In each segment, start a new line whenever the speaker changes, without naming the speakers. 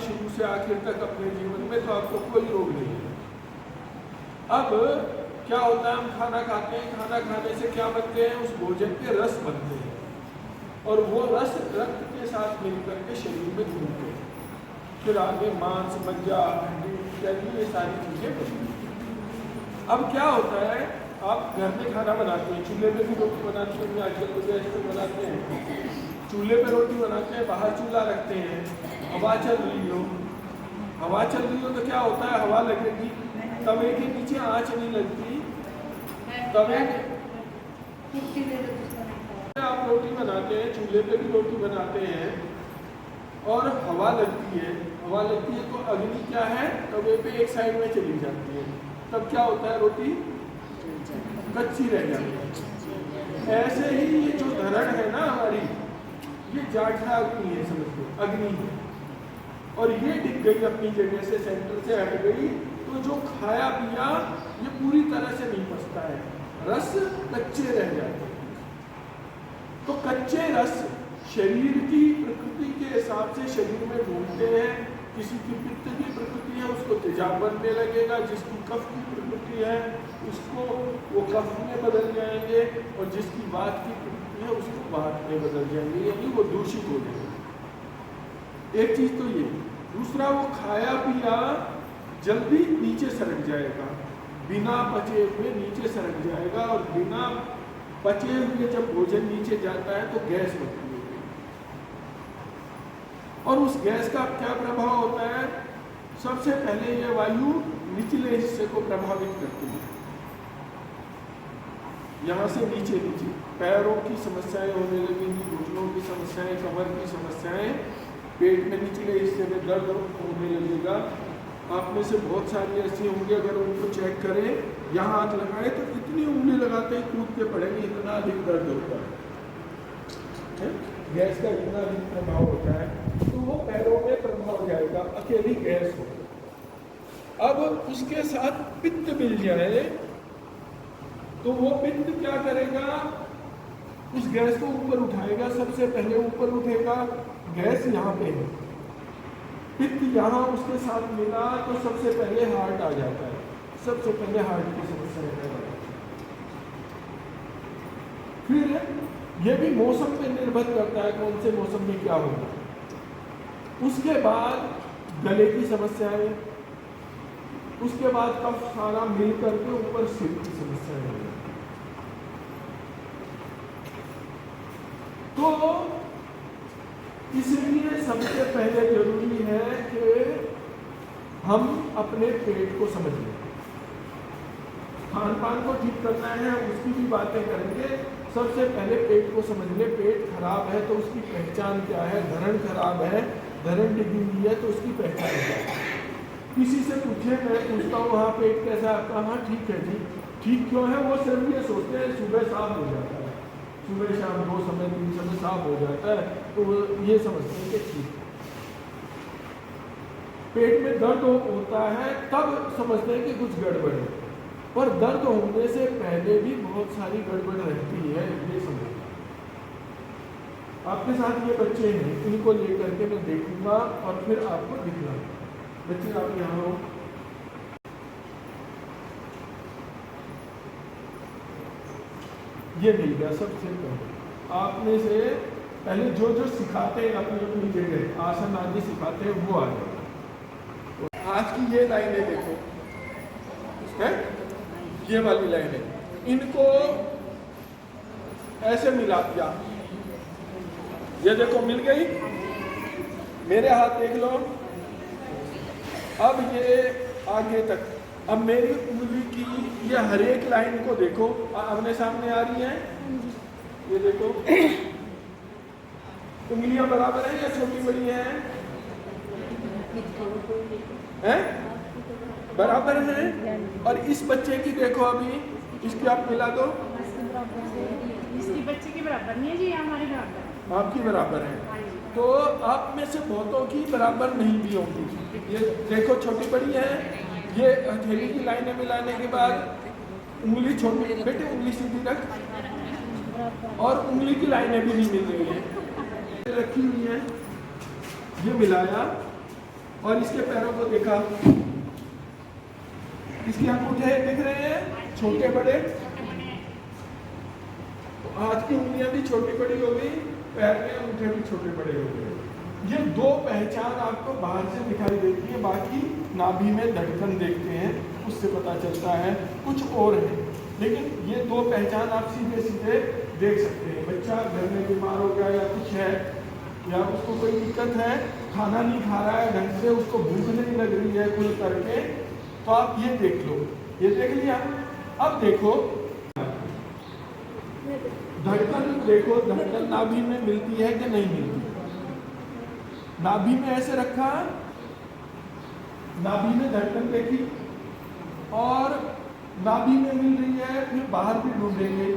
शुरू से आखिर तक अपने जीवन में, तो आपको कोई रोग नहीं है। अब क्या होता है, हम खाना खाते हैं, खाना खाने से क्या बनते हैं, उस भोजन के रस बनते हैं, और वो रस रक्त के साथ मिलकर के शरीर में घूमते हैं, फिर आगे मांस, मज्जा, हड्डी इत्यादि ये सारी चीजें बनती हैं। अब क्या होता है, आप घर में खाना बनाते हैं, चूल्हे पे भी रोटी बनाते हैं, आजकल तो गैस पे बनाते हैं, चूल्हे पे रोटी बनाते हैं, बाहर चूल्हा रखते हैं, हवा चल रही हो, हवा चल रही हो तो क्या होता है, हवा लगेगी, तवे के नीचे आंच नहीं लगती, तवे आप रोटी बनाते हैं, चूल्हे पे भी रोटी बनाते हैं और हवा लगती है, हवा लगती है तो अग्नि क्या है, तवे पे एक साइड में चली जाती है, तब क्या होता है, रोटी कच्ची रह जाती है। ऐसे ही ये जो धरण है ना हमारी, ये जाठरा अग्नि है, समझो अग्नि है, और ये दिख गई अपनी जगह से, सेंटर से हट गई, तो जो खाया पिया ये पूरी तरह से नहीं पचता है, रस कच्चे रह जाते हैं। तो कच्चे रस शरीर की प्रकृति के हिसाब से शरीर में घूमते हैं, किसी की पित्त की प्रकृति है उसको तेजाब बनने लगेगा, जिसकी कफ की प्रकृति है उसको वो कफ में बदल जाएंगे, और जिसकी वात की प्रकृति है उसको वात में बदल जाएंगे, यानी वो दूषित हो जाएगा। एक चीज तो ये, दूसरा वो खाया पिया जल्दी नीचे सरक जाएगा, बिना पचे हुए नीचे सरक जाएगा, और बिना पचे हुए जब भोजन नीचे जाता है तो गैस बनती है, और उस गैस का क्या प्रभाव होता है, सबसे पहले ये वायु निचले हिस्से को प्रभावित करती है, यहाँ से नीचे नीचे पैरों की समस्याएं होने लगेंगी, घुटनों की समस्याएं, कमर की समस्याएं, पेट में निचले हिस्से में दर्द होने लगेगा। आप में से बहुत सारी ऐसी होंगी, अगर उनको चेक करें, यहाँ हाथ लगाए तो इतनी उंगली लगाते ही कूद के पड़ेंगे, इतना अधिक दर्द होता है, गैस का इतना अधिक प्रभाव होता है, तो वो पैरों में प्रभाव जाएगा, अकेली गैस हो। अब उसके साथ पित्त मिल जाए तो वो पित्त क्या करेगा, उस गैस को ऊपर उठाएगा, सबसे पहले ऊपर उठेगा, गैस यहाँ पे है, पित्त यहाँ उसके साथ मिला तो सबसे पहले हार्ट आ जाता है, सबसे पहले हार्ट की समस्या पैदा होती है। फिर ये भी मौसम पे निर्भर करता है, कौन से मौसम में क्या होगा। उसके बाद गले की समस्याएं, उसके बाद कफ सारा मिल करके ऊपर सिर की समस्याएं होगी। तो इसलिए सबसे पहले जरूरी है कि हम अपने पेट को समझ लें, खान पान को ठीक करना है, उसकी भी बातें करेंगे। सबसे पहले पेट को समझ ले, पेट खराब है तो उसकी पहचान क्या है, धरण खराब है, धरण डिगी हुई है तो उसकी पहचान क्या है। किसी से पूछे, मैं पूछता हूँ वहाँ पेट कैसा है आपका, हाँ ठीक है जी, ठीक क्यों है, वो सिर्फ ये सोचते हैं सुबह साफ हो जाता है, सुबह शाम 2 समय 3 समय साफ हो जाता है, तो वो ये समझते हैं कि ठीक है। पेट में दर्द होता है तब समझते हैं कि कुछ गड़बड़ है, पर दर्द होने से पहले भी बहुत सारी गड़बड़ रहती है, ये समझना। आपके साथ ये बच्चे हैं, इनको लेकर के मैं देखूंगा और फिर आपको दिखलाऊंगा। बच्चे आप यहाँ हो, ये मिल गया। सबसे पहले आपने से पहले जो जो सिखाते हैं अपनी अपनी जगह, आसन आदि सिखाते हैं, वो आ जाएगा। आज की ये लाइनें देखो, है ये वाली लाइनें, इनको ऐसे मिला दिया, ये देखो मिल गई, मेरे हाथ देख लो, अब ये आगे तक, अब मेरी उंगली की ये हर एक लाइन को देखो, आमने सामने आ रही है, ये देखो उंगलियां बराबर है या छोटी बड़ी हैं? बराबर है। और इस बच्चे की देखो, अभी इसकी आप मिला दो,
इसकी बच्चे की बराबर नहीं है जी, हमारे बराबर,
आपकी बराबर है। तो आप में से बहुतों की बराबर नहीं भी होंगी। ये देखो छोटी बड़ी है, ये हथेली की लाइनें मिलाने के बाद उंगली छोटी, बेटे उंगली सीधी रख, और उंगली की लाइनें भी नहीं मिल रही है, रखी हुई है, ये मिलाया, और इसके पैरों को देखा, इसके अंगूठे दिख रहे हैं छोटे बड़े, हाथ की उंगलियां भी छोटी बड़ी हो गई, पैर के अंगूठे भी छोटे बड़े हो गए। ये दो पहचान आपको बाहर से दिखाई देती है, बाकी नाभि में धड़कन देखते हैं उससे पता चलता है, कुछ और है, लेकिन ये दो पहचान आप सीधे सीधे देख सकते हैं। बच्चा घर में बीमार हो गया या कुछ है, या उसको कोई दिक्कत है, खाना नहीं खा रहा है ढंग से, उसको भूख नहीं लग रही है खुल करके, तो आप ये देख लो, ये देख लिया। अब देखो धड़कन, देखो धड़कन नाभि में मिलती है कि नहीं मिलती। नाभि में ऐसे रखा, नाभि में धड़कन देखी और नाभि में मिल रही है, फिर बाहर भी ढूंढेंगे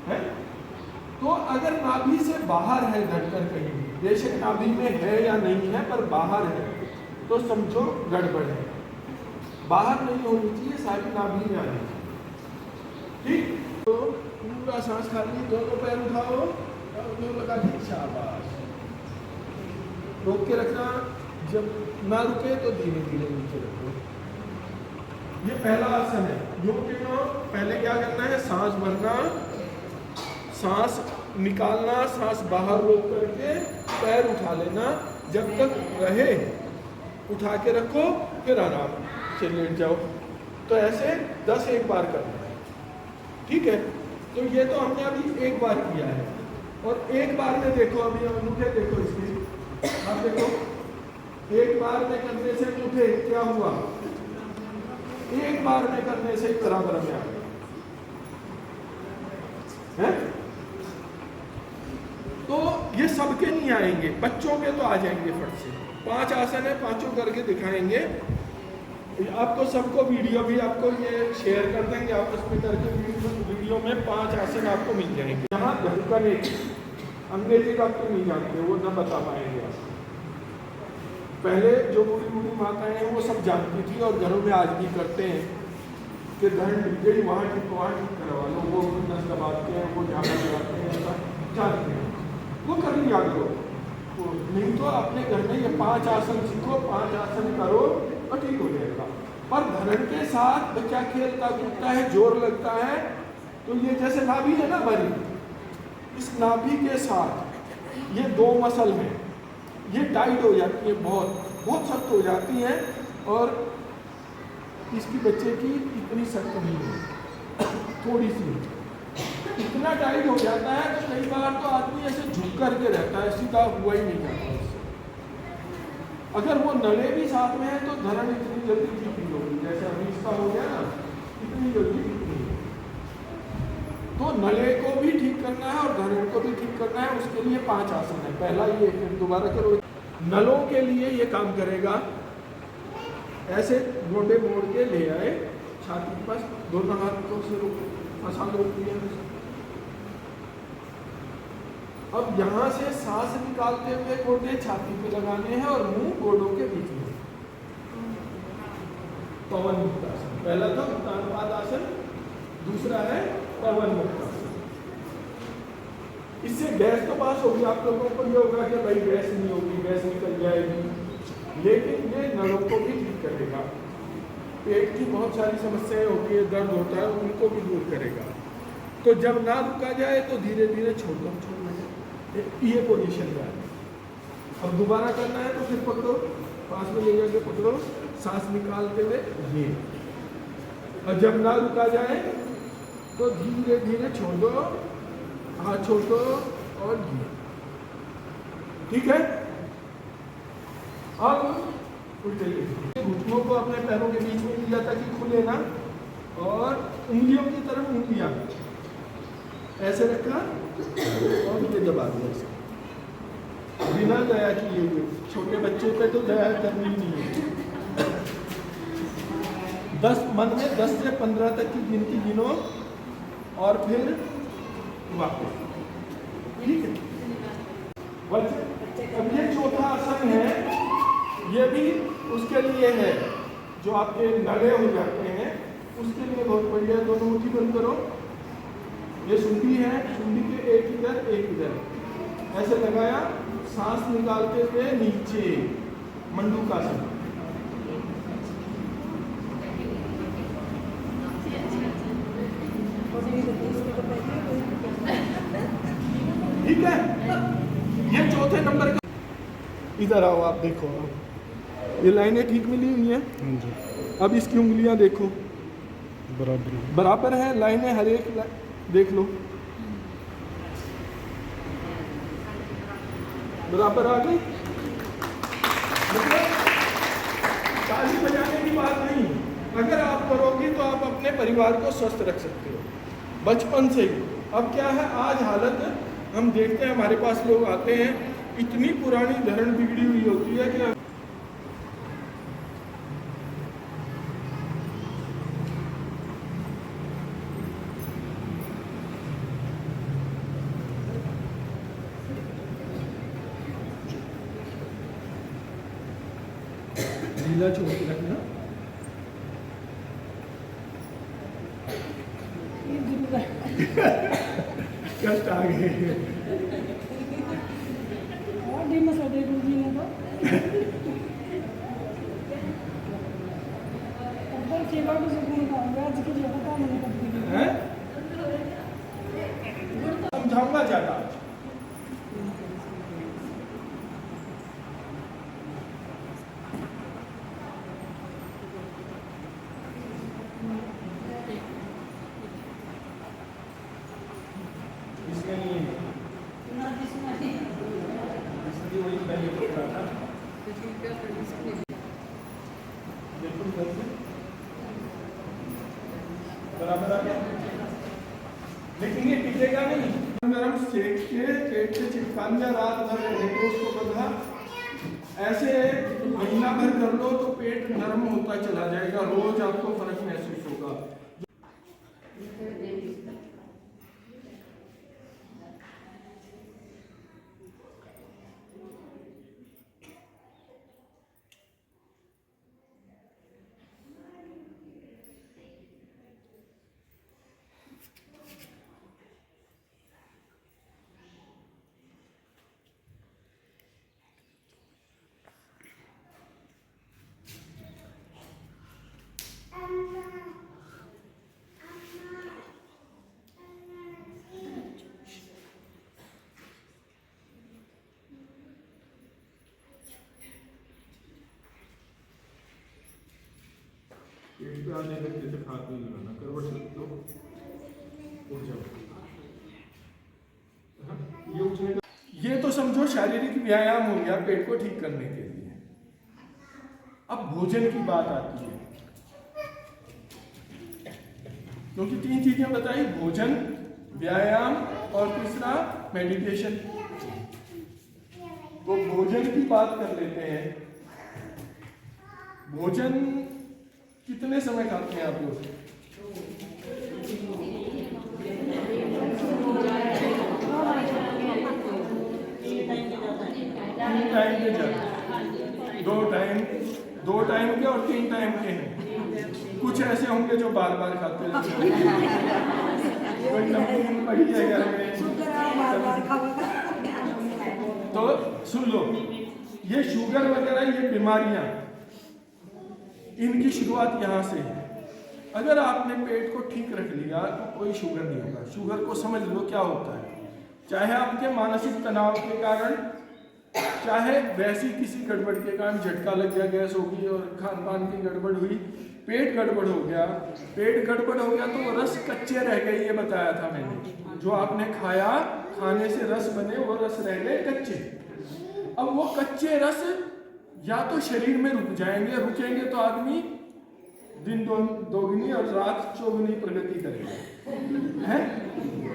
है। तो अगर नाभि से बाहर है धड़कन कहीं भी, बेशक नाभि में है या नहीं है पर बाहर है, तो समझो गड़बड़ है। बाहर नहीं होनी चाहिए, सारी नाभि में आनी चाहिए। ठीक, तो पूरा सांस खाली, दोनों पैर उठाओ और लगा के शाबाश, रोक के रखना, जब ना रुके तो धीरे धीरे नीचे रखो। ये पहला आसन है। योग के पहले क्या करना है, सांस भरना, सांस निकालना, सांस बाहर रोक करके पैर उठा लेना, जब तक रहे उठा के रखो, फिर आराम से लेट जाओ। तो ऐसे 10 एक बार करना है, ठीक है। तो ये तो हमने अभी एक बार किया है, और एक बार में देखो, अभी अंगूठे देखो इसके, आप देखो एक बार में करने से अंगूठे क्या हुआ, एक बार में करने से बराबर में आ गया है। तो ये सबके नहीं आएंगे, बच्चों के तो आ जाएंगे फट से। 5 आसन है, पांचों करके दिखाएंगे आपको, सबको वीडियो भी आपको ये शेयर कर देंगे आपस में करके, वीडियो में 5 आसन आपको मिल जाएंगे। यहाँ धड़कन एक अंग्रेजी डॉक्टर नहीं जानते, वो न बता पाएंगे आप। पहले जो बूढ़ी बूढ़ी माताएं हैं वो सब जानती थी, और घरों में आज भी करते हैं कि धड़ गिर गई वहाँ ठीक करवा लो, वो नस दबाते हैं, वो झाड़ा लगाते हैं, ऐसा जानते हैं, वो कर लिया करो। नहीं तो अपने घर में ये 5 आसन सीखो, 5 आसन करो और ठीक हो जाएगा। पर धरण के साथ बच्चा खेलता कूदता है, जोर लगता है, तो ये जैसे नाभि है ना हमारी, इस नाभि के साथ ये 2 मसल हैं, ये टाइट हो जाती है, बहुत बहुत सख्त हो जाती हैं, और इसकी बच्चे की इतनी सख्त नहीं है, थोड़ी सी, इतना टाइट हो जाता है तो कई बार तो आदमी ऐसे झुक करके रहता है, सीधा हुआ ही नहीं जाता उससे। अगर वो नले भी साथ में है तो धरण इतनी जल्दी ठीक नहीं होगी, जैसे अभी इसका हो गया ना, इतनी जल्दी ठीक नहीं होगी। तो नले को भी ठीक करना है और धरण को भी ठीक करना है, उसके लिए 5 आसन है। पहला ये, फिर दोबारा करो। नलों के लिए ये काम करेगा, ऐसे गोडे मोड़ के ले आए छाती के पास, दोनों हाथों से फंसा लो। अब यहाँ से सांस निकालते हुए गोडे छाती पे लगाने हैं और मुंह गोडों के बीच में। पवन मुक्त आसन, पहला था उत्तानपाद आसन, दूसरा है पवन मुक्त आसन। इससे गैस तो पास होगी, आप लोगों को ये होगा कि भाई गैस नहीं होगी, गैस निकल जाएगी, लेकिन ये नलों को भी ठीक करेगा। पेट की बहुत सारी समस्याएं होती है, दर्द होता है, उनको भी दूर करेगा। तो जब ना रुका जाए तो धीरे धीरे छोड़ना ये पोजीशन में आए। अब दोबारा करना है तो फिर पकड़ो, पास में ले जाके पकड़ो, सांस निकालते हुए ये, और जब ना रुका जाए तो धीरे धीरे छोड़ दो, हाथ छोड़ दो और ये, ठीक है। अब उल्टे घुटनों को अपने पैरों के बीच में लिया ताकि खुले ना, और उंगलियों की तरफ उंगलियां ऐसे रखा और ये दबा दिया इसे, बिना दया किए हुए। छोटे बच्चे पे तो दया करनी ही नहीं है। 10 मन में 10 से 15 तक की गिनती गिनो और फिर वापस, ठीक है। अब ये चौथा आसन है, ये भी उसके लिए है जो आपके नले हो जाते हैं, उसके लिए बहुत बढ़िया। दोनों मुट्ठी बंद करो, ये सुंडी है, सुंडी के एक इधर एक इधर ऐसे लगाया, सांस निकालते हुए नीचे, मंडूकासन। ठीक है, ये चौथे नंबर का। इधर आओ, आप देखो, ये लाइनें ठीक मिली हुई हैं। अब इसकी उंगलियां देखो, बराबर है लाइनें, हर एक देख लो, बराबर आ गई। मतलब ताली बजाने की बात नहीं, अगर आप करोगे तो आप अपने परिवार को स्वस्थ रख सकते हो बचपन से ही। अब क्या है, आज हालत हम देखते हैं, हमारे पास लोग आते हैं, इतनी पुरानी धरण बिगड़ी हुई होती है कि ढीला छोड़ के रखना। कष्ट आ गए। समझाऊंगा ज्यादा। इसमें नहीं है, इसलिए वही पहले पकड़ा था। बिल्कुल बराबर आ गया, लेकिन ये टिकेगा नहीं। गरम सेक के पेट से चिपका लिया, रात भर रहने को उसको बंधा, ऐसे महीना भर कर लो तो पेट नरम होता चला जाएगा, रोज आपको फर्क महसूस होगा। पेट पे आने लगते थे, हाथ नहीं लगाना, करवट रख दो, उठ जाओ। ये उठने का, ये तो समझो शारीरिक व्यायाम हो गया पेट को ठीक करने के लिए। अब भोजन की बात आती है, क्योंकि 3 चीजें बताई, भोजन, व्यायाम और तीसरा मेडिटेशन। तो भोजन की बात कर लेते हैं। भोजन कितने समय खाते हैं आप लोग? 3 टाइम के जब 2 टाइम के और 3 टाइम के हैं। कुछ ऐसे होंगे जो बार बार खाते रहते हैं, कोई नमकीन पड़ी है घर में, तो सुन लो, ये शुगर वगैरह ये बीमारियां, इनकी शुरुआत यहाँ से है। अगर आपने पेट को ठीक रख लिया तो कोई शुगर नहीं होगा। शुगर को समझ लो क्या होता है, चाहे आपके मानसिक तनाव के कारण, चाहे वैसी किसी गड़बड़ के कारण, झटका लग गया, गैस हो गई और खान पान की गड़बड़ हुई, पेट गड़बड़ हो गया, पेट गड़बड़ हो गया तो वो रस कच्चे रह गए, ये बताया था मैंने। जो आपने खाया, खाने से रस बने, वो रस रह गए कच्चे। अब वो कच्चे रस या तो शरीर में रुक जाएंगे, रुकेंगे तो आदमी दिन दोगुनी और रात चौगुनी प्रगति करेगा, है?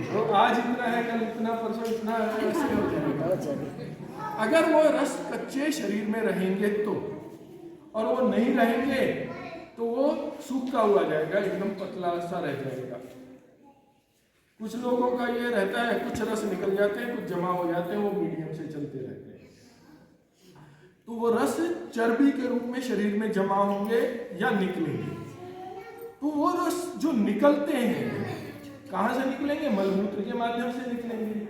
तो आज इतना है, कल इतना, परसों इतना है, ऐसे हो जाएगा। अगर वो रस कच्चे शरीर में रहेंगे तो, और वो नहीं रहेंगे तो वो सूखा हुआ जाएगा, एकदम पतला सा रह जाएगा। कुछ लोगों का ये रहता है, कुछ रस निकल जाते हैं, कुछ जमा हो जाते हैं, वो मीडियम से चलते रहते हैं। तो वो रस चर्बी के रूप में शरीर में जमा होंगे या निकलेंगे। तो वो रस जो निकलते हैं, कहाँ से निकलेंगे? मलमूत्र के माध्यम से निकलेंगे।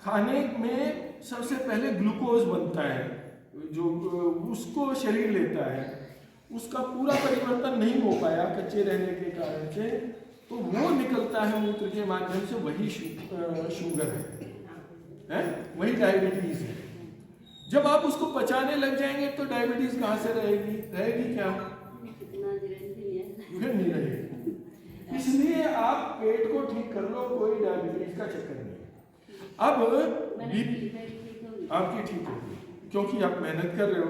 खाने में सबसे पहले ग्लूकोज बनता है, जो उसको शरीर लेता है, उसका पूरा परिवर्तन नहीं हो पाया कच्चे रहने के कारण से, तो वो निकलता है मूत्र के माध्यम से, वही शुगर है, वही डायबिटीज है। जब आप उसको पचाने लग जाएंगे तो डायबिटीज कहाँ से रहेगी? रहेगी क्या? फिर नहीं रहेगी। इसलिए आप पेट को ठीक कर लो, कोई डायबिटीज का चक्कर नहीं। अब आपकी ठीक होगी क्योंकि आप मेहनत कर रहे हो,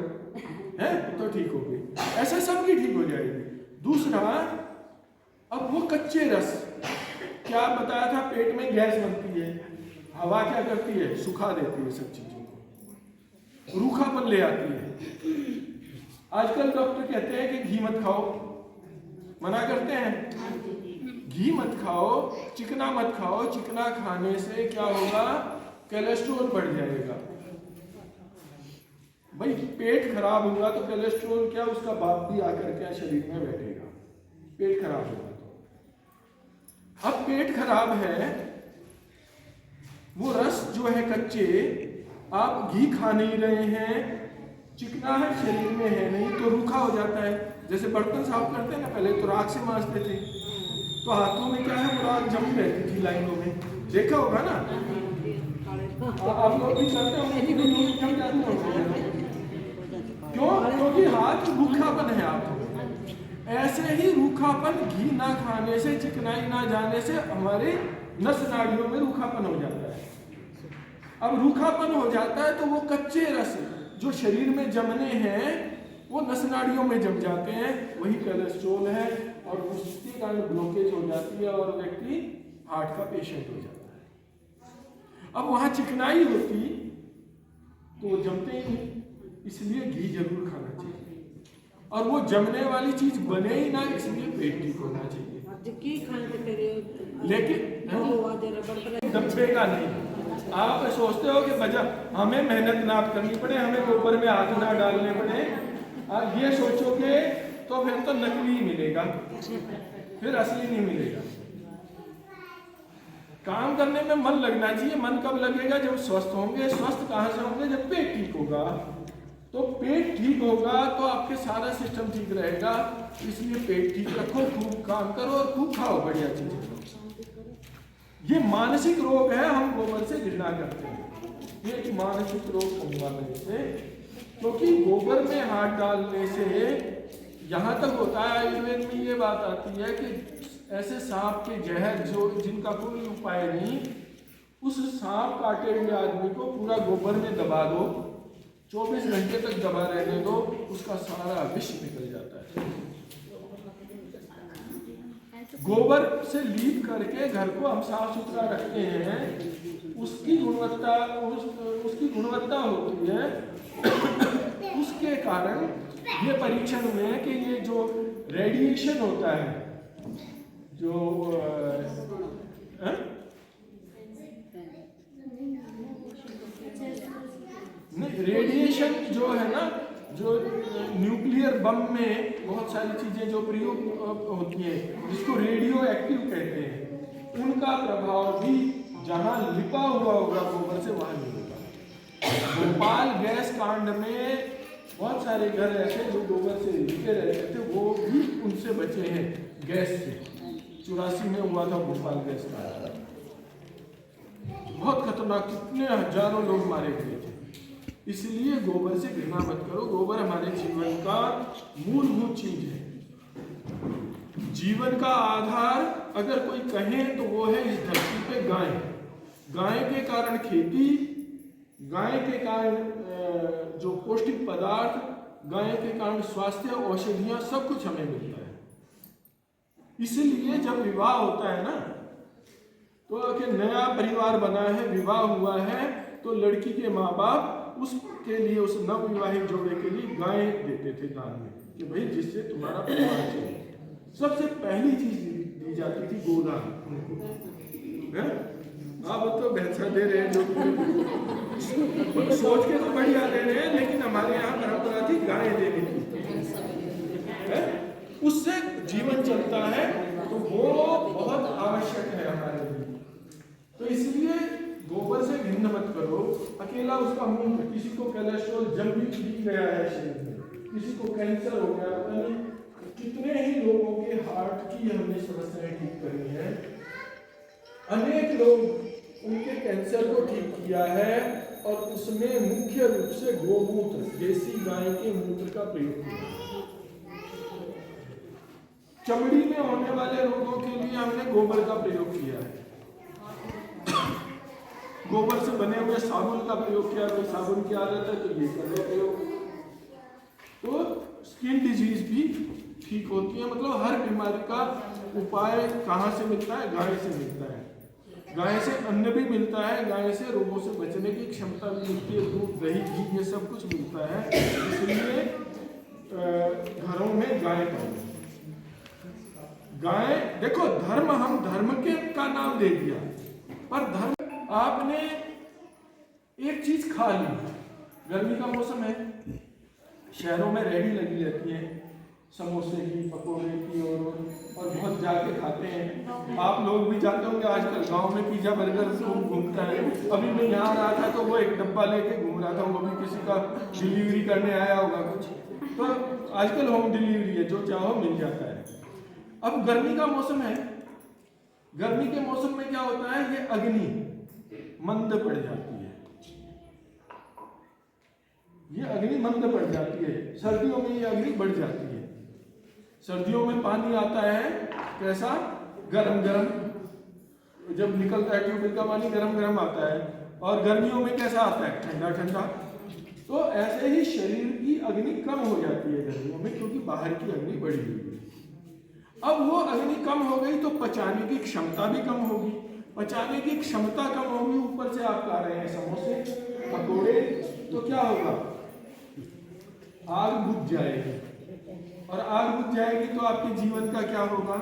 हैं, तो ठीक होगी। ऐसा सबकी ठीक हो जाएगी। दूसरा, अब वो कच्चे रस, क्या बताया था, पेट में गैस बनती है, हवा क्या करती है? सुखा देती है सब चीजों को, रूखापन ले आती है। आजकल डॉक्टर कहते हैं कि घी मत खाओ, मना करते हैं, घी मत खाओ, चिकना मत खाओ, चिकना खाने से क्या होगा? कोलेस्ट्रॉल बढ़ जाएगा। भाई पेट खराब हुआ तो कोलेस्ट्रॉल क्या, उसका बाप भी आकर क्या शरीर में बैठेगा, पेट खराब होगा तो। अब पेट खराब है, वो रस जो है कच्चे, आप घी खा नहीं रहे हैं, चिकना है शरीर में है नहीं, तो रूखा हो जाता है। जैसे बर्तन साफ करते हैं ना, पहले तो राख से मांजते थे, तो हाथों में क्या है, वो राख जमी रहती थी लाइनों में, देखा होगा ना, आप लोग भी करते होंगे। क्यों? क्योंकि हाथ रूखापन है आप। ऐसे ही रूखापन घी ना खाने से, चिकनाई ना जाने से हमारे नस नाड़ियों में रूखापन हो जाता है। अब रूखापन हो जाता है तो वो कच्चे रस जो शरीर में जमने हैं वो नस नाड़ियों में जम जाते हैं, वही कोलेस्ट्रॉल है, और उसके कारण ब्लॉकेज हो जाती है और व्यक्ति हार्ट का पेशेंट हो जाता है। अब वहां चिकनाई होती तो वो जमते ही नहीं, इसलिए घी जरूर खाना चाहिए, और वो जमने वाली चीज बने ही ना, इसलिए पेट ठीक होना चाहिए। लेकिन दबेगा नहीं। आप सोचते हो कि बजा हमें मेहनत ना करनी पड़े, हमें गोबर में हाथ ना डालने पड़े, आप ये सोचोगे तो फिर तो नकली ही मिलेगा, फिर असली नहीं मिलेगा। काम करने में मन लगना चाहिए। मन कब लगेगा? जब स्वस्थ होंगे। स्वस्थ कहाँ से होंगे? जब पेट ठीक होगा। तो पेट ठीक होगा तो आपके सारा सिस्टम ठीक रहेगा। इसलिए पेट ठीक रखो, खूब काम करो और खूब खाओ बढ़िया चीजें। ये मानसिक रोग है, हम गोबर से घृणा करते हैं, ये एक मानसिक रोग होगा मेरे से, क्योंकि गोबर में हाथ डालने से यहाँ तक होता है, आयुर्वेद में ये बात आती है कि ऐसे सांप के जहर जो जिनका कोई उपाय नहीं, उस सांप काटे हुए आदमी को पूरा गोबर में दबा दो, 24 घंटे तक दबा रहने दो, उसका सारा विष निकल जाता है। गोबर से लीप करके घर को हम साफ सुथरा रखते हैं, उसकी गुणवत्ता होती है। उसके कारण ये परीक्षण में कि ये जो रेडिएशन होता है, जो रेडिएशन जो है ना, जो न्यूक्लियर बम में बहुत सारी चीजें जो प्रयोग होती है, जिसको रेडियो एक्टिव कहते हैं, उनका प्रभाव भी जहां लिपा हुआ होगा गोबर से वहां नहीं होगा। भोपाल गैस कांड में बहुत सारे घर ऐसे जो गोबर से लिपे रहते थे, वो भी उनसे बचे हैं गैस से। 84 में हुआ था भोपाल गैस कांड, बहुत खतरनाक, कितने हजारों लोग मारे गए थे। इसलिए गोबर से घृणा मत करो। गोबर हमारे जीवन का मूलभूत चीज है। जीवन का आधार अगर कोई कहे तो वो है इस धरती पे गाय। गाय के कारण खेती, गाय के कारण जो पौष्टिक पदार्थ, गाय के कारण स्वास्थ्य, औषधियां, सब कुछ हमें मिलता है। इसलिए जब विवाह होता है ना, तो कि नया परिवार बना है, विवाह हुआ है, तो लड़की के माँ बाप उसके लिए, उस नवविवाहित जोड़े के लिए गाय देते थे दान में, कि भाई जिससे तुम्हारा परिवार चले। सबसे पहली चीज दी जाती थी गोदान उनको। आप तो भैंसा दे रहे हैं, लोग सोच के तो बढ़िया दे रहे हैं, लेकिन हमारे यहाँ परंपरा थी गाय देने की, उससे जीवन चलता है, तो वो बहुत आवश्यक है हमारे लिए। तो इसलिए गोबर से भिन्न मत करो। अकेला उसका मूत्र, किसी को कोलेस्ट्रॉल जब भी दिख गया है शरीर में, किसी को कैंसर हो गया, पता नहीं कितने ही लोगों के हार्ट की हमने समस्याएं ठीक करी है, अनेक लोग उनके कैंसर को ठीक किया है, और उसमें मुख्य रूप से गोमूत्र, देसी गाय के मूत्र का प्रयोग किया है। चमड़ी में होने वाले रोगों के लिए हमने गोबर का प्रयोग किया है, गोबर से बने हुए साबुन का प्रयोग किया। कोई साबुन की आदत है तो ये कर लो प्रयोग, तो स्किन डिजीज भी ठीक होती है। मतलब हर बीमारी का उपाय कहाँ से मिलता है? गाय से मिलता है। गाय से अन्न भी मिलता है, गाय से रोगों से बचने की क्षमता भी मिलती है, दूध दही घी ये सब कुछ मिलता है। इसलिए घरों में गाय पालो। गाय देखो, धर्म हम धर्म के का नाम दे दिया, पर धर्म आपने एक चीज खा ली। गर्मी का मौसम है, शहरों में रेहड़ी लगी रहती है समोसे की, पकौड़े की, और बहुत जाके खाते हैं। आप लोग भी जाते होंगे, आजकल गांव में पिज्जा बर्गर खूब घूमता है। अभी मैं यहाँ रहा था तो वो एक डब्बा लेके घूम रहा था, वो भी किसी का डिलीवरी करने आया होगा कुछ। तो आजकल होम डिलीवरी है, जो चाहो मिल जाता है। अब गर्मी का मौसम है, गर्मी के मौसम में क्या होता है, ये अग्नि मंद पड़ जाती है, ये अग्नि मंद पड़ जाती है। सर्दियों में ये अग्नि बढ़ जाती है। सर्दियों में पानी आता है कैसा? गरम गरम, जब निकलता है ट्यूबवेल का पानी गरम गरम आता है, और गर्मियों में कैसा आता है? ठंडा ठंडा। तो ऐसे ही शरीर की अग्नि कम हो जाती है गर्मियों में, क्योंकि बाहर की अग्नि बढ़ी हुई है। अब वो अग्नि कम हो गई तो पचाने की क्षमता भी कम होगी, पचाने की क्षमता कम होगी, ऊपर से आप खा रहे हैं समोसे पकौड़े, तो क्या होगा? आग बुझ जाएगी, और आग बुझ जाएगी तो आपके जीवन का क्या होगा?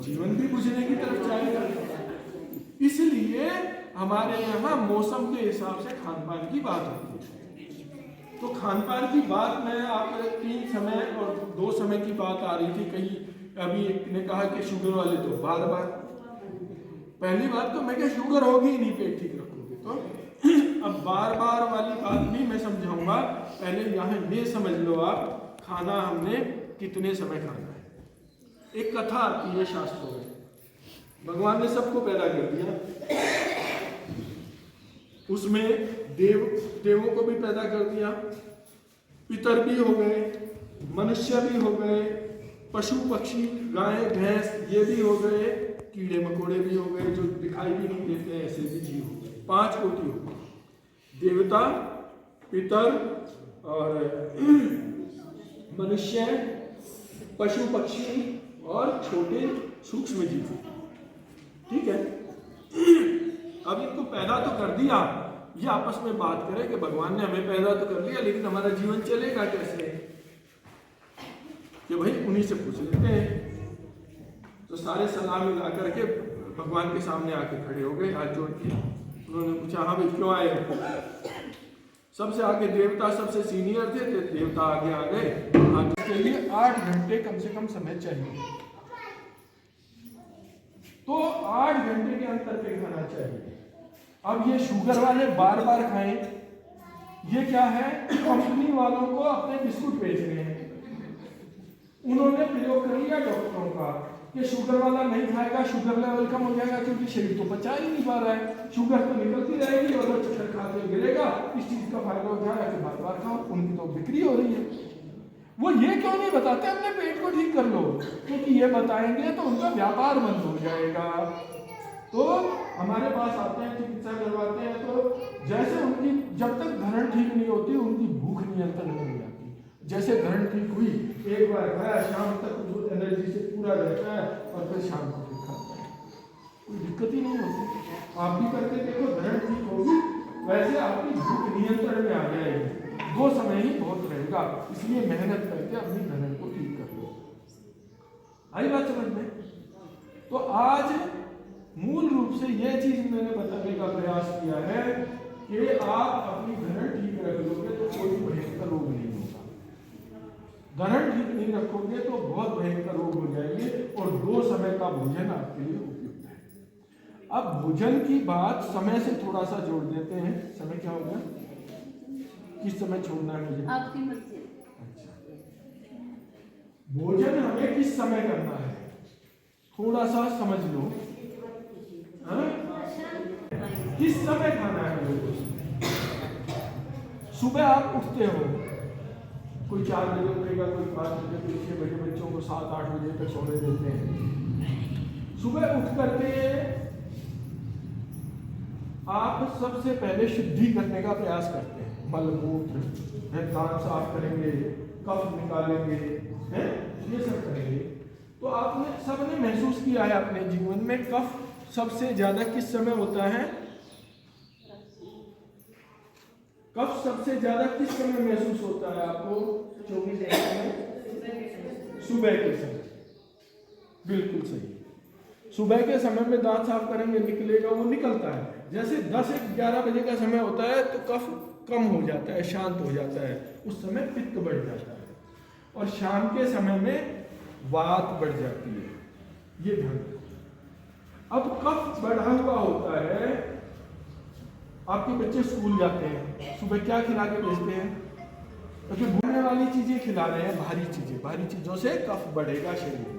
जीवन भी बुझने की तरफ जाएगा। इसलिए हमारे यहाँ मौसम के हिसाब से खान पान की बात होती है। तो खान पान की बात में आप 3 समय और 2 समय की बात आ रही थी। कहीं अभी एक ने कहा कि शुगर वाले तो बार बार, पहली बात तो मैं क्या शुगर होगी ही नहीं, पेट ठीक रखोगे तो। अब बार बार वाली बात भी मैं समझाऊंगा, पहले यहाँ ये समझ लो आप, खाना हमने कितने समय खाना है। एक कथा आती है शास्त्रों में, भगवान ने सबको पैदा कर दिया, उसमें देवों को भी पैदा कर दिया, पितर भी हो गए, मनुष्य भी हो गए, पशु पक्षी गाय भैंस ये भी हो गए, कीड़े मकोड़े भी हो गए जो दिखाई भी नहीं देते हैं, ऐसे भी जीव हो गए। 5 कोटि हो गए, देवता, पितर और मनुष्य, पशु पक्षी और छोटे सूक्ष्म जीव। ठीक है, अब इनको पैदा तो कर दिया, ये आपस में बात करें कि भगवान ने हमें पैदा तो कर लिया, लेकिन हमारा जीवन चलेगा कैसे? कि भाई उन्हीं से पूछ लेते हैं। तो सारे सलाम मिला करके भगवान के सामने आके खड़े हो गए, हाथ जोड़ के। उन्होंने पूछा, हाँ भाई क्यों आए? सबसे आगे देवता सबसे सीनियर थे, तो देवता आगे आ गए। के लिए 8 घंटे कम से कम समय चाहिए, तो 8 घंटे के अंतर पे खाना चाहिए। अब ये शुगर वाले बार बार खाएं, ये क्या है? कंपनी वालों को अपने बिस्कुट बेच रहे हैं। उन्होंने प्रयोग कर लिया डॉक्टरों का कि शुगर वाला नहीं खाएगा, शुगर लेवल कम हो जाएगा, क्योंकि शरीर तो पचा ही नहीं पा रहा है, शुगर तो निकलती रहेगी और वो चक्कर खाते गिरेगा। इस चीज का फायदा उठाया कि बार बार खाओ, उनकी तो बिक्री हो रही है। वो ये क्यों नहीं बताते अपने पेट को ठीक कर लो, क्योंकि ये बताएंगे तो उनका व्यापार बंद हो जाएगा। तो हमारे पास आते हैं, चिकित्सा करवाते हैं, तो जैसे उनकी जब तक धरण ठीक नहीं होती उनकी भूख नियंत्रण नहीं जाती। जैसे धरण ठीक हुई, एक बार खाया, शाम तक जो एनर्जी से पूरा रहता है, और फिर शाम को फिर खाता है, कोई दिक्कत ही नहीं होती। आप भी करके देखो, धरण ठीक होगी, वैसे आपकी भूख नियंत्रण में आ जाएगी। 2 समय ही बहुत रहेगा, इसलिए मेहनत करके अपनी धरण को ठीक कर लो। आई बात समझ में? तो आज मूल रूप से यह चीज मैंने बताने का प्रयास किया है कि आप अपनी धरण ठीक रख लोगे तो कोई भयंकर रोग नहीं होगा। धरण ठीक नहीं रखोगे तो बहुत भयंकर रोग हो जाएंगे, और 2 समय का भोजन आपके लिए उपयुक्त है। अब भोजन की बात समय से थोड़ा सा जोड़ देते हैं। समय क्या होगा, किस समय छोड़ना है मुझे?
आपकी मर्जी।
अच्छा, भोजन हमें किस समय करना है, थोड़ा सा समझ लो। हाँ? किस समय खाना है लोगों? सुबह आप उठते हो, कोई 4 बजे उठेगा, कोई 5 बजे, कोई 6 बजे, बच्चों को 7-8 बजे तक सोने देते हैं। सुबह उठ करके आप सबसे पहले शुद्धि करने का प्रयास करते हैं, मलमूत्र, दांत साफ करेंगे, कफ निकालेंगे, हैं, ये सब करेंगे। तो आपने सबने महसूस किया है अपने जीवन में कफ सबसे ज्यादा किस समय होता है? कफ सबसे ज्यादा किस समय महसूस होता है आपको? 24 घंटे में सुबह के समय। बिल्कुल सही। सुबह के समय में दांत साफ करेंगे, निकलेगा, वो निकलता है। जैसे 10-11 बजे का समय होता है तो कफ कम हो जाता है, शांत हो जाता है, उस समय पित्त बढ़ जाता है, और शाम के समय में वात बढ़ जाती है। ये ध्यान। अब कफ बढ़ा हुआ होता है। आपके बच्चे स्कूल जाते हैं, सुबह क्या खिला के भेजते हैं? तो जो भूनने वाली चीजें खिला रहे हैं, भारी चीजें, भारी चीजों से कफ बढ़ेगा शरीर में।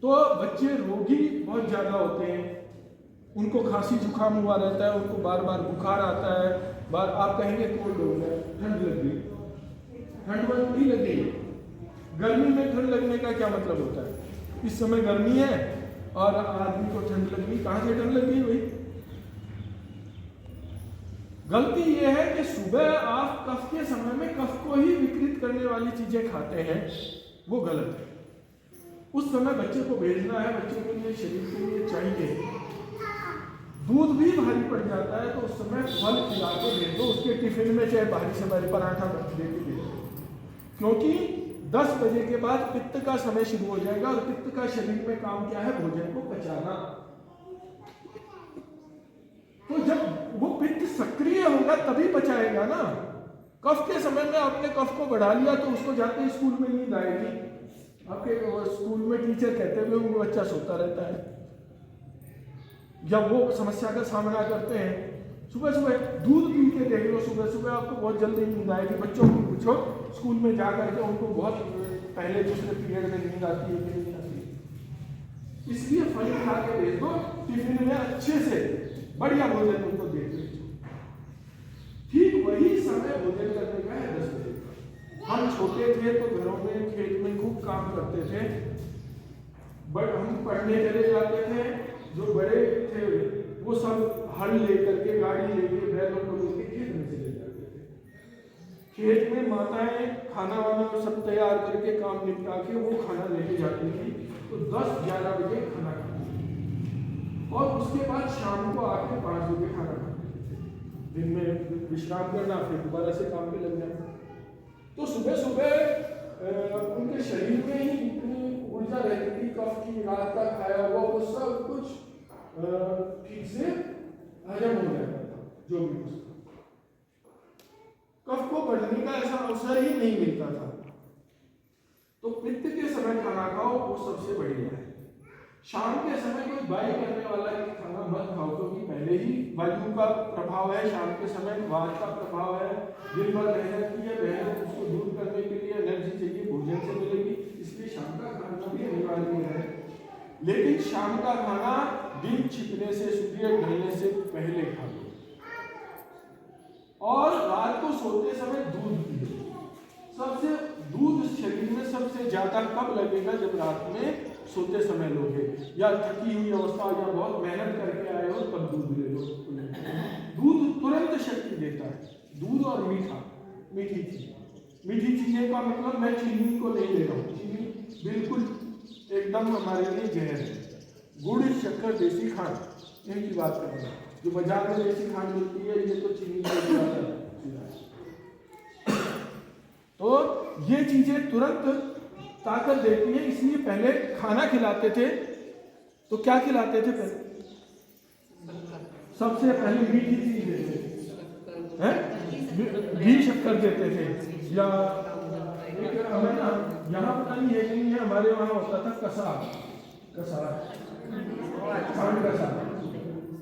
तो बच्चे रोगी बहुत ज्यादा होते हैं, उनको खांसी जुकाम हुआ रहता है, उनको बार बार बुखार आता है, बार आप कहेंगे कोल्ड हो गया, ठंड लग गई। ठंड नहीं लग गई। गर्मी में ठंड लगने का क्या मतलब होता है? इस समय गर्मी है और आदमी को ठंड लग गई। कहां से ठंड लग गई भाई? गलती यह है कि सुबह आप कफ के समय में कफ को ही विकृत करने वाली चीजें खाते हैं, वो गलत है। उस समय बच्चे को भेजना है, बच्चे के लिए, शरीर के लिए चाहिए। दूध भी भारी पड़ जाता है तो उस समय फल खिला के भेज दो, उसके टिफिन में चाहे भारी से भारी पराठा दे के भेज दो, क्योंकि 10 बजे के बाद पित्त का समय शुरू हो जाएगा, और पित्त का शरीर में काम क्या है? भोजन को पचाना। तो जब वो पित्त सक्रिय होगा तभी पचाएगा ना। कफ के समय में आपने कफ को बढ़ा लिया तो उसको जाते ही स्कूल में नींद आएगी। आपके स्कूल में टीचर कहते हुए वो बच्चा सोता रहता है। जब वो समस्या का सामना करते हैं, सुबह सुबह दूध पी के देख लो, सुबह सुबह आपको बहुत जल्दी नींद आएगी। बच्चों को पूछो स्कूल में जा करके, उनको बहुत पहले दूसरे पीरियड में नींद आती है कि नहीं आती। इसलिए फल खा के भेज दो, टिफिन में अच्छे से बढ़िया भोजन उनको देते। ठीक वही समय भोजन करने का है 10 बजे। हम छोटे थे तो घरों में, खेत में खूब काम करते थे, बट हम पढ़ने चले जाते थे। जो बड़े थे वो सब हल लेकर के, गाड़ी लेके, बैलों को लेके खेत में चले जाते थे। खेत में माताएं खाना वाना सब तैयार करके, काम निपटा के वो खाना लेके जाती थी। तो 10-11 बजे खाना खाती थी, और उसके बाद शाम को आके 5 बजे खाना खाते थे। दिन में विश्राम करना, फिर दोबारा से काम पे लग जाना। तो सुबह सुबह उनके शरीर में ही इतनी ऊर्जा रहती थी, कफ की, रात का खाया हुआ वो सब कुछ ठीक से हजम हो जाता था, जो भी कुछ। कफ को बढ़ने का ऐसा अवसर ही नहीं मिलता था। तो पित्त के समय खाना खाओ, वो सबसे बढ़िया है। शाम के समय कोई वायु करने वाला खाना मत खाओ, क्योंकि पहले ही वायु का प्रभाव है, शाम के समय वात का प्रभाव है, दिन भर मेहनत की है, मेहनत उसको दूर करने के लिए एनर्जी चाहिए, भोजन से मिलेगी, इसलिए शाम का खाना भी अनिवार्य है। लेकिन शाम का खाना दिन छिपने से, सूर्य ढलने से पहले खा लो, और रात को सोते समय दूध पियो। सबसे दूध शरीर में सबसे ज्यादा कब लगेगा? जब रात में सोते समय लोगे, या थकी हुई अवस्था, या बहुत मेहनत करके आए हो, तब दूध ले लो। दूध तुरंत शक्ति देता है। दूध और मीठा, मीठी चीज। मीठी चीजें का मतलब मैं चीनी को नहीं ले रहा हूँ, चीनी बिल्कुल एकदम हमारे लिए जहर है। गुड़, शक्कर, देसी खांड, इनकी बात कर रहा हूँ। जो बाजार में देसी खांड मिलती है, ये तो चीनी का है। तो ये चीजें तुरंत ताकत देती है, इसलिए पहले खाना खिलाते थे तो क्या खिलाते थे? पहले सबसे पहले मीठी चीज देते थे, घी शक्कर देते थे, या हमें ना यहाँ पता नहीं है कि नहीं है, हमारे वहाँ होता था कसाब। कसार, खांड कसार,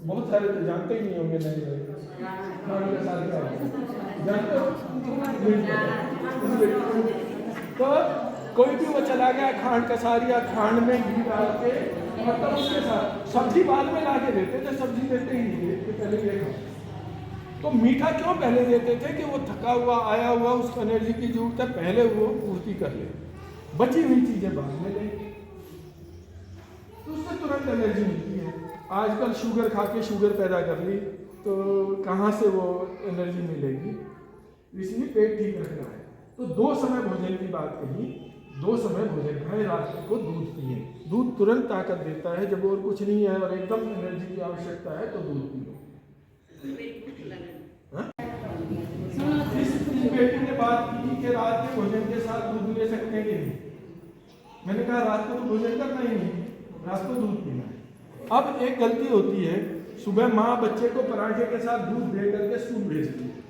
बहुत सारे तो जानते ही नहीं होंगे। नहीं खांड कसार क्या है जानते हो? तो कोई भी वो चला गया खांड कसार या खांड में घी डाल के, मतलब उसके साथ सब्जी बाद में ला के देते थे, सब्जी देते ही नहीं थे, पहले ये खाओ। तो मीठा क्यों पहले देते थे कि वो थका हुआ आया हुआ उसको एनर्जी की जरूरत है, पहले वो पूर्ति कर ले, बची हुई चीजें बाद में ले, तो उससे तुरंत एनर्जी मिलती है। आजकल शुगर खा के शुगर पैदा कर ली तो कहाँ से वो एनर्जी मिलेगी? इसलिए पेट ठीक रखना है। तो 2 समय भोजन की बात कही, 2 समय भोजन खाएं, रात को दूध पिए। दूध तुरंत ताकत देता है, जब और कुछ नहीं है और एकदम एनर्जी की आवश्यकता है तो दूध पी लो। इस बेटी ने बात की कि रात के भोजन के साथ दूध ले सकते हैं कि नहीं। मैंने कहा रात को तो भोजन करना ही नहीं, रात को दूध पीना है। अब एक गलती होती है, सुबह माँ बच्चे को पराठे के साथ दूध दे करके स्कूल भेजती है,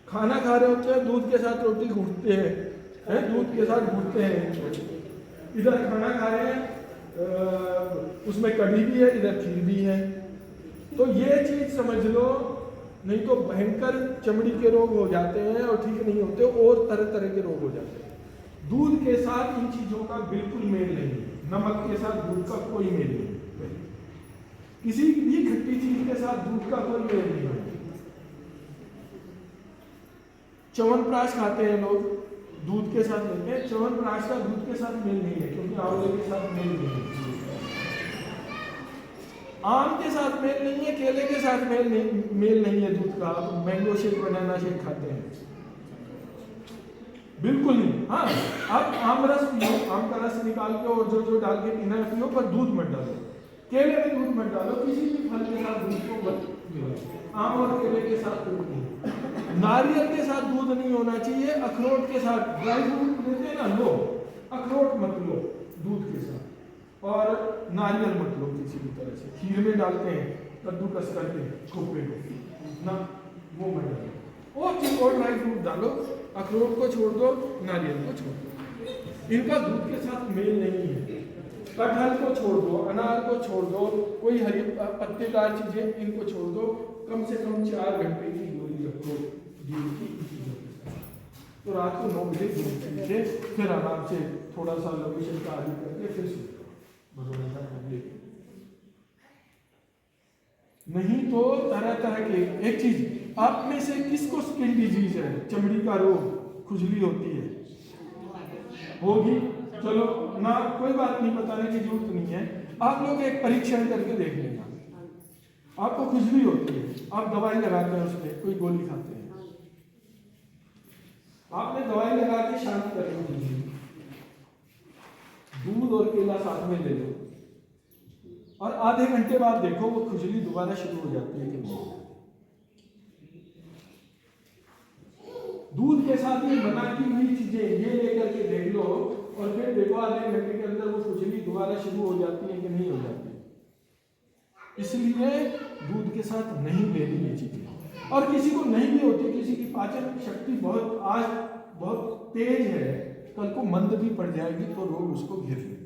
खाना खा रहे होते हैं दूध के साथ रोटी घूटते हैं, दूध के साथ घूटते हैं, इधर खाना खा रहे हैं उसमें कढ़ी भी है, इधर खीर भी है। तो ये चीज समझ लो, नहीं तो भयंकर चमड़ी के रोग हो जाते हैं और ठीक नहीं होते, और तरह तरह के रोग हो जाते हैं। दूध के साथ इन चीजों का बिल्कुल मेल नहीं है, नमक के साथ दूध का कोई मेल नहीं, किसी भी खट्टी चीज के साथ दूध का कोई मेल नहीं है। च्यवनप्राश खाते हैं लोग, दूध के साथ लेते हैं, च्यवनप्राश का दूध के साथ मेल नहीं है, क्योंकि आंवले के साथ मेल नहीं है, आम के साथ मेल नहीं है, केले के साथ मेल नहीं है दूध का। आप मैंगो शेक बनाना शेक खाते हैं, बिल्कुल नहीं। हाँ, आप आम रस पियो, आम का रस निकाल के और जो डाल के पीना है पियो, पर दूध मत डालो, केले में दूध मत डालो, किसी भी फल के साथ दूध को मत पियो, आम और केले के साथ दूध नहीं। नारियल के साथ दूध नहीं होना चाहिए, अखरोट के साथ, ड्राई फ्रूट लेते हैं ना, लो, अखरोट मत लो दूध के साथ, और नारियल मत लो किसी भी तरह से। खीर में डालते हैं कद्दूकस करके खोपे को ना, वो मत डालो, और चीज और ड्राई फ्रूट डालो, अखरोट को छोड़ दो, नारियल को छोड़ दो, इनका दूध के साथ मेल नहीं है। कटहल को छोड़ दो, अनार को छोड़ दो, कोई हरी पत्तेदार चीजें इनको छोड़ दो, कम से कम 4 घंटे की दूरी रखो दूध की चीजों के साथ। तो रात को 9 बजे दूध पीजिए, फिर आराम से थोड़ा सा लविशन का आदि करके फिर नहीं तो तरह तरह के। एक चीज, आप में से किसको स्किन डिजीज है, चमड़ी का रोग, खुजली होती है, होगी, चलो ना, कोई बात नहीं, बताने की जरूरत नहीं है। आप लोग एक परीक्षण करके देख लेना, आपको खुजली होती है, आप दवाई लगाते हैं, उसमें कोई गोली खाते हैं, आपने दवाई लगा के शांत कर ली, दूध और केला साथ में ले लो, और आधे घंटे बाद देखो वो खुजली दोबारा शुरू हो जाती है कि नहीं। दूध के साथ ये बना की हुई चीजें ये लेकर के देख लो, और फिर देखो आधे घंटे के अंदर वो खुजली दोबारा शुरू हो जाती है कि नहीं हो जाती। इसलिए दूध के साथ नहीं लेनी ये चीजें, और किसी को नहीं भी होती, किसी की पाचन शक्ति आज बहुत तेज है, कल को मंद भी पड़ जाएगी तो रोग उसको घेर लेंगे।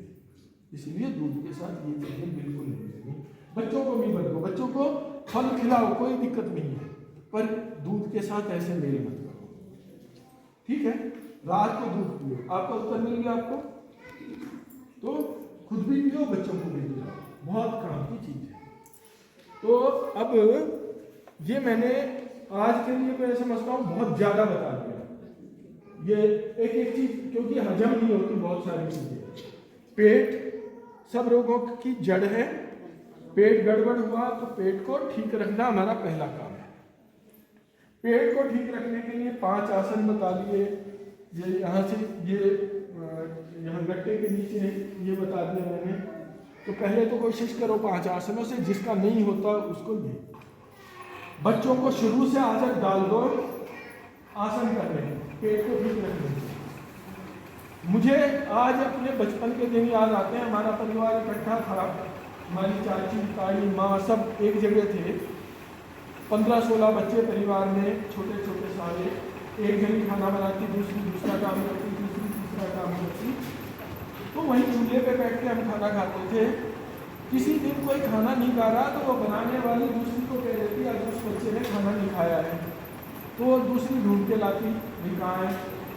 इसलिए दूध के साथ ये चीजें बिल्कुल नहीं लेनी। बच्चों को भी बदलो, बच्चों को फल खिलाओ, कोई दिक्कत नहीं है, पर दूध के साथ ऐसे मेल मत करो, ठीक है। रात को दूध पियो, आपका उत्तर मिल गया आपको, तो खुद भी पियो, बच्चों को भी पिलाओ, बहुत काम की चीज है। तो अब ये मैंने आज के लिए मैं समझता हूँ बहुत ज्यादा बता दिया, ये एक एक चीज, क्योंकि हजम नहीं होती बहुत सारी चीजें। पेट सब रोगों की जड़ है, पेट गड़बड़ हुआ तो पेट को ठीक रखना हमारा पहला काम है। पेट को ठीक रखने के लिए 5 आसन बता दिए, ये यहाँ से ये यहाँ गट्टे के नीचे ये बता दिया मैंने। तो पहले तो कोशिश करो 5 आसनों से, जिसका नहीं होता उसको ये। बच्चों को शुरू से आदत डाल दो आसन करने की, पेट को ठीक रखने की। मुझे आज अपने बचपन के दिन याद आते हैं, हमारा परिवार इकट्ठा था, हमारी चाची, ताई, माँ सब एक जगह थे, 15-16 बच्चे परिवार में, छोटे छोटे सारे, एक जनी खाना बनाती, दूसरी दूसरा काम करती, तीसरी तीसरा काम करती। तो तो वहीं चूल्हे पे बैठ के हम खाना खाते थे। किसी दिन कोई खाना नहीं खा रहा तो वो बनाने वाली दूसरी को कह देती आज उस बच्चे ने खाना नहीं खाया है, तो वो दूसरी ढूंढ के लाती, भाई कहाँ है,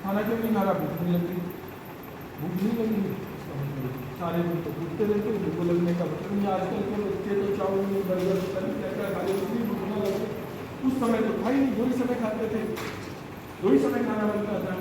खाना क्यों नहीं खा रहा, भूख नहीं लगी, भूख नहीं लगी, सारे दिन तो भूखते रहते, भूख लगने का मतलब नहीं। आजकल के बच्चे तो चाउमीन बर्गर क्या क्या खा रहे, भूख ना लगे। उस समय तो खाई नहीं, दो ही समय खाते थे, दो ही समय खाना बनता था।